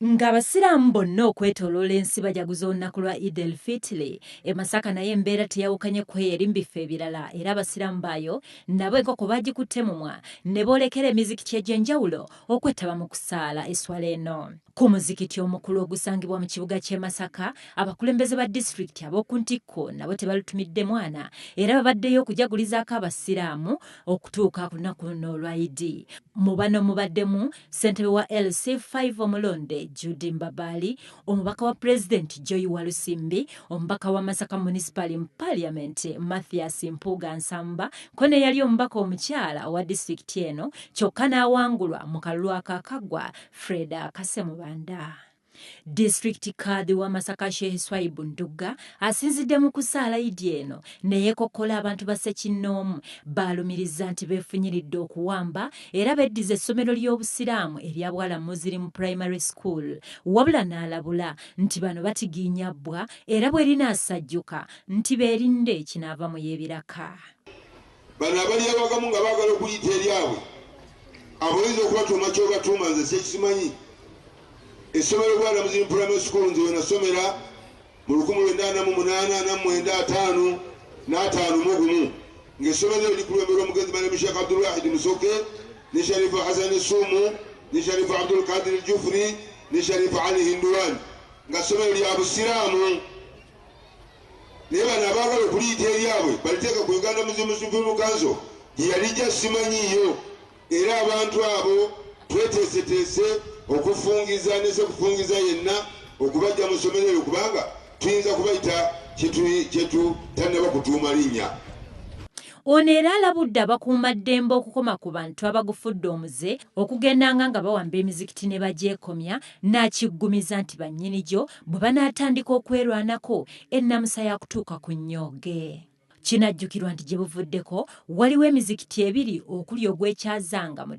Ng'abasiraamu bonna okwetooloola ensi bajaguza olunaku lwa Eid el-Fitr, e Masaka naye embeera teyawukanye ku eri mu bifo ebirala era abasiraamu baayo nabo enkoko baagikutte mumwa ne boolekera emizikiti egy'enjawulo okwetaba mu kusaala esswala eno. Ku muzikiti omukulu ogusangibwa mu kibuga ky'e Masaka, abakulembeze ba disitulikiti ab'oku ntikko nabo tebalutumidde mwana era babaddeyo okujagulizaako abasiraamu okutuuka ku lunaku luno olwa Eid. Mu bano mubaddemu ssentebe wa LC5 omulonde Judy Mbabali, omubaka wa Pulezidenti Joy Walusimbi, omubaka wa Masaka Municipal mu Parliament Mathias Mpuuga Nsamba, ko ne yali omubaka omukyala owa disitulikiti eno kyokka n'awangulwa mu kalulu akaakaggwa Freda Kasemubanda. Disitulikiti kaadi wa Masaka Sheikh Swaibu Ndugga asinzidde mu kusaala Eid eno ne yeekokkola abantu ba Ssekinnoomu baalumiriza nti beefunyiridde okuwamba era beddiza essomero ly'obusiraamu erya Bwala Muslim Primary School, wabula n'alabula nti bano batigiinyabbwa era bwe linaasajjuka nti beerinde kinaava mu y'ebiraka. Bano abali abagamu nga baagala okuyita eryabwe aboyinza okubatuuma kyobatuuma nze sekisimanyi. Essomero Bwala Muslim Primary School nze wenasomera mu 1989 ng'essomero likulemberwa omugenzi Malemu Sheikh Abdul Wahid Musoke ne Sharifu Hassan Sumu ne Sharifu Abdul Qadir Jufri ne Sharifu Ali Hinduwan nga ssomero lya busiraamu. Naye bano abaagala okuliyita eryabwe baliteeka ku Uganda Muslim Council gye yalijja simanyiiyo era abantu abo tweteeseteese okufungiza nese kufungiza yenna okubajja mu ssomero eryo kubanga tuyinza kubayita kyetu tannaba kutuuma linnya. Ono era alabudde abakuumaddembe okukoma ku bantu abagufudde omuze okugendanga nga bawamba emizikiti ne bagyekomya, n'akiggumiza nti bannyini gyo bwe banaatandika okwerwanako ennamusa ya kutuuka ku nnyooge. Kinajjukirwa nti gye buvuddeko waliwo emizikiti ebiri okuli ogw'ekyazanga mu